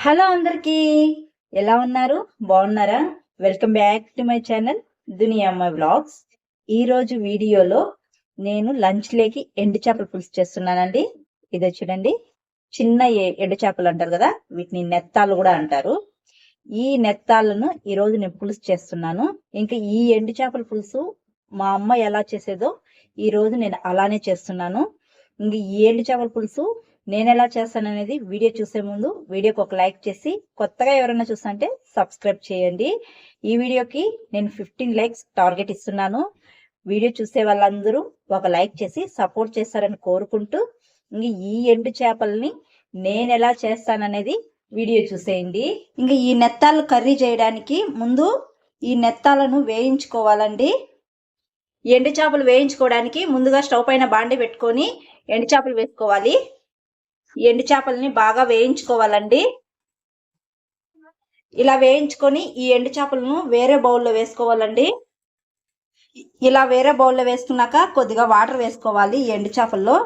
Hello అందరికీ, ఎలా ఉన్నారు? బాగున్నారా? Welcome back to my channel దునియా అమ్మాయి వ్లాగ్స్. ఈ రోజు వీడియోలో నేను లంచ్ లేకి ఎండు చేపల పులుసు చేస్తున్నానండి. ఇదే చూడండి, చిన్న ఎండు చేపలు అంటారు కదా, వీటిని నెత్తాలు కూడా అంటారు. ఈ నెత్తాలను ఈ రోజు నేను పులుసు చేస్తున్నాను. ఇంకా ఈ ఎండు చేపల పులుసు మా అమ్మ ఎలా చేసేదో ఈ రోజు నేను అలానే చేస్తున్నాను. ఇంక ఈ ఎండు చేపల పులుసు నేను ఎలా చేస్తాను అనేది వీడియో చూసే ముందు వీడియోకి ఒక లైక్ చేసి, కొత్తగా ఎవరైనా చూస్తుంటే సబ్స్క్రైబ్ చేయండి. ఈ వీడియోకి నేను 15 లైక్స్ టార్గెట్ ఇస్తున్నాను. వీడియో చూసే వాళ్ళందరూ ఒక లైక్ చేసి సపోర్ట్ చేస్తారని కోరుకుంటూ, ఇంక ఈ ఎండు చేపల్ని నేను ఎలా చేస్తాననేది వీడియో చూసేయండి. ఇంక ఈ నెత్తాలు కర్రీ చేయడానికి ముందు ఈ నెత్తాలను వేయించుకోవాలండి. ఎండు చేపలు వేయించుకోవడానికి ముందుగా స్టవ్ పైన బాండి పెట్టుకొని ఎండు చేపలు వేసుకోవాలి. ఎండు చేపలని బాగా వేయించుకోవాలండి. ఇలా వేయించుకొని ఈ ఎండు చేపలను వేరే బౌల్లో వేసుకోవాలండి. ఇలా వేరే బౌల్లో వేసుకున్నాక కొద్దిగా వాటర్ వేసుకోవాలి ఈ ఎండు చేపల్లో.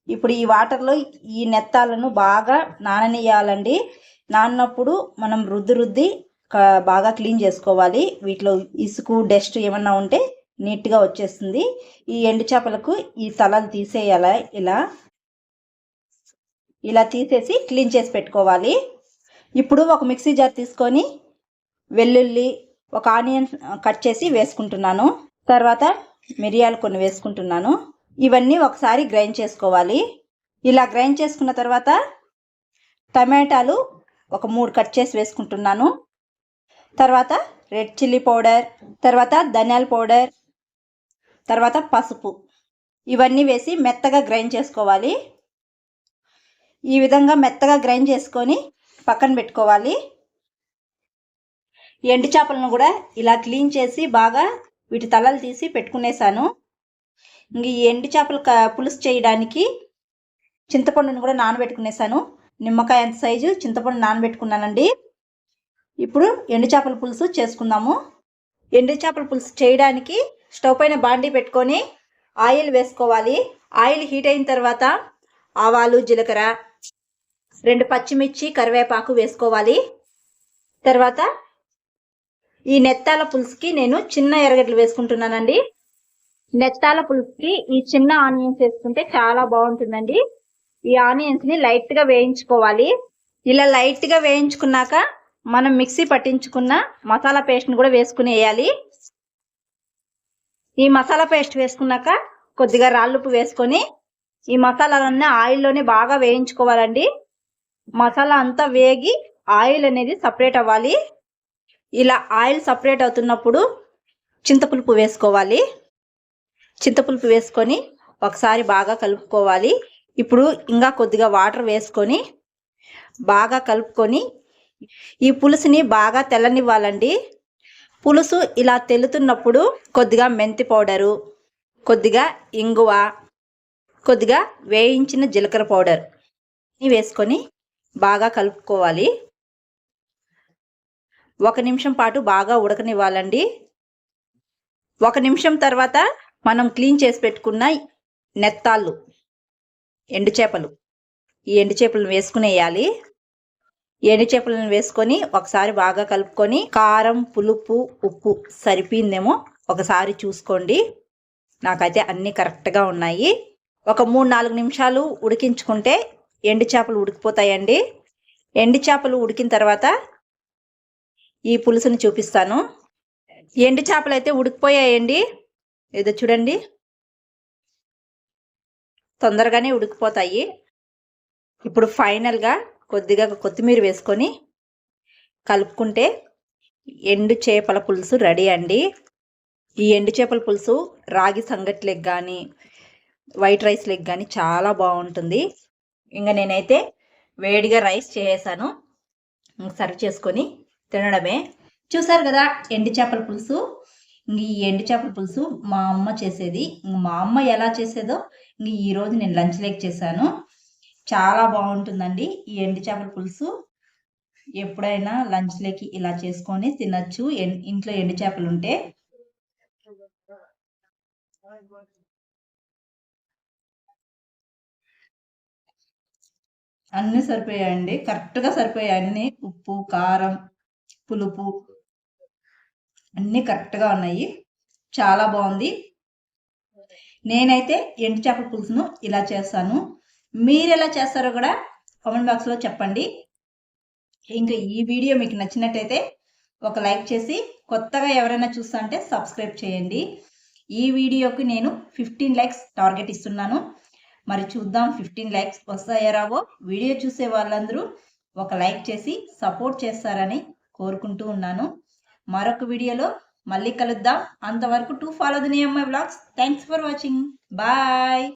ఇప్పుడు ఈ వాటర్లో ఈ నెత్తాలను బాగా నాననియాలండి. నానప్పుడు మనం రుద్ది బాగా క్లీన్ చేసుకోవాలి. వీటిలో ఇసుకు డస్ట్ ఏమన్నా ఉంటే నీట్గా వచ్చేస్తుంది. ఈ ఎండు చేపలకు ఈ తలలు తీసేయాలి. ఇలా తీసేసి క్లీన్ చేసి పెట్టుకోవాలి. ఇప్పుడు ఒక మిక్సీ జార్ తీసుకొని వెల్లుల్లి, ఒక ఆనియన్ కట్ చేసి వేసుకుంటున్నాను. తర్వాత మిరియాలు కొన్ని వేసుకుంటున్నాను. ఇవన్నీ ఒకసారి గ్రైండ్ చేసుకోవాలి. ఇలా గ్రైండ్ చేసుకున్న తర్వాత టమాటాలు ఒక 3 కట్ చేసి వేసుకుంటున్నాను. తర్వాత రెడ్ చిల్లీ పౌడర్, తర్వాత ధనియాల పౌడర్, తర్వాత పసుపు, ఇవన్నీ వేసి మెత్తగా గ్రైండ్ చేసుకోవాలి. ఈ విధంగా మెత్తగా గ్రైండ్ చేసుకొని పక్కన పెట్టుకోవాలి. ఎండు చేపలను కూడా ఇలా క్లీన్ చేసి బాగా వీటి తలలు తీసి పెట్టుకునేసాను. ఇంక ఈ ఎండు చేపలు పులుసు చేయడానికి చింతపండును కూడా నానబెట్టుకునేసాను. నిమ్మకాయ అంత సైజు చింతపండు నానబెట్టుకున్నానండి. ఇప్పుడు ఎండు చేపల పులుసు చేసుకుందాము. ఎండు చేపల పులుసు చేయడానికి స్టవ్ పైన బాండీ పెట్టుకొని ఆయిల్ వేసుకోవాలి. ఆయిల్ హీట్ అయిన తర్వాత ఆవాలు, జీలకర్ర, 2 పచ్చిమిర్చి, కరివేపాకు వేసుకోవాలి. తర్వాత ఈ నెత్తాల పులుసుకి నేను చిన్న ఎర్రగడ్డలు వేసుకుంటున్నానండి. నెత్తాల పులుసుకి ఈ చిన్న ఆనియన్స్ వేసుకుంటే చాలా బాగుంటుందండి. ఈ ఆనియన్స్ని లైట్గా వేయించుకోవాలి. ఇలా లైట్గా వేయించుకున్నాక మనం మిక్సీ పట్టించుకున్న మసాలా పేస్ట్ని కూడా వేసుకుని వేయాలి. ఈ మసాలా పేస్ట్ వేసుకున్నాక కొద్దిగా రాళ్ళుప్పు వేసుకొని ఈ మసాలాలన్నీ ఆయిల్లోనే బాగా వేయించుకోవాలండి. మసాలా అంతా వేగి ఆయిల్ అనేది సపరేట్ అవ్వాలి. ఇలా ఆయిల్ సపరేట్ అవుతున్నప్పుడు చింతపులుపు వేసుకోవాలి. చింతపులుపు వేసుకొని ఒకసారి బాగా కలుపుకోవాలి. ఇప్పుడు ఇంకా కొద్దిగా వాటర్ వేసుకొని బాగా కలుపుకొని ఈ పులుసుని బాగా తెల్లనివ్వాలండి. పులుసు ఇలా తెల్లుతున్నప్పుడు కొద్దిగా మెంతి పౌడరు, కొద్దిగా ఇంగువ, కొద్దిగా వేయించిన జీలకర్ర పౌడర్ వేసుకొని బాగా కలుపుకోవాలి. 1 నిమిషం పాటు బాగా ఉడకనివ్వాలండి. 1 నిమిషం తర్వాత మనం క్లీన్ చేసి పెట్టుకున్న నెత్తాళ్ళు, ఎండు చేపలు, ఈ ఎండు చేపలను వేసుకునేయాలి. ఎండు చేపలను వేసుకొని ఒకసారి బాగా కలుపుకొని కారం, పులుపు, ఉప్పు సరిపోయిందేమో ఒకసారి చూసుకోండి. నాకైతే అన్నీ కరెక్ట్గా ఉన్నాయి. ఒక 3-4 నిమిషాలు ఉడికించుకుంటే ఎండు చేపలు ఉడికిపోతాయండి. ఎండు చేపలు ఉడికిన తర్వాత ఈ పులుసుని చూపిస్తాను. ఎండు చేపలు అయితే ఉడికిపోయాయండి. ఏదో చూడండి, తొందరగానే ఉడికిపోతాయి. ఇప్పుడు ఫైనల్గా కొద్దిగా కొత్తిమీర వేసుకొని కలుపుకుంటే ఎండు చేపల పులుసు రెడీ అండి. ఈ ఎండు చేపల పులుసు రాగి సంగట్లకి కానీ వైట్ రైస్ లెగ్ కానీ చాలా బాగుంటుంది. ఇంకా నేనైతే వేడిగా రైస్ చేసేసాను. సర్వ్ చేసుకొని తినడమే. చూసారు కదా ఎండు చేపల పులుసు. ఈ ఎండు చేపల పులుసు మా అమ్మ చేసేది. మా అమ్మ ఎలా చేసేదో ఈరోజు నేను లంచ్ లేక్ చేశాను. చాలా బాగుంటుందండి ఈ ఎండు చేపల పులుసు. ఎప్పుడైనా లంచ్ లేకి ఇలా చేసుకొని తినచ్చు ఇంట్లో ఎండు చేపలు ఉంటే. అన్నీ సరిపోయాయండి, కరెక్ట్గా సరిపోయాయి. అన్నీ ఉప్పు, కారం, పులుపు అన్నీ కరెక్ట్గా ఉన్నాయి. చాలా బాగుంది. నేనైతే ఎండు చేపల పులుసును ఇలా చేస్తాను. మీరు ఎలా చేస్తారో కూడా కామెంట్ బాక్స్లో చెప్పండి. ఇంకా ఈ వీడియో మీకు నచ్చినట్టయితే ఒక లైక్ చేసి, కొత్తగా ఎవరైనా చూస్తుంటే సబ్స్క్రైబ్ చేయండి. ఈ వీడియోకి నేను 15 లైక్స్ టార్గెట్ ఇస్తున్నాను. మరి చూద్దాం 15 లైక్స్ వస్తాయో రావో. వీడియో చూసే వాళ్ళందరూ ఒక లైక్ చేసి సపోర్ట్ చేస్తారని కోరుకుంటూ ఉన్నాను. మరొక వీడియోలో మళ్ళీ కలుద్దాం. అంతవరకు to follow the near my vlogs. Thanks for watching. Bye.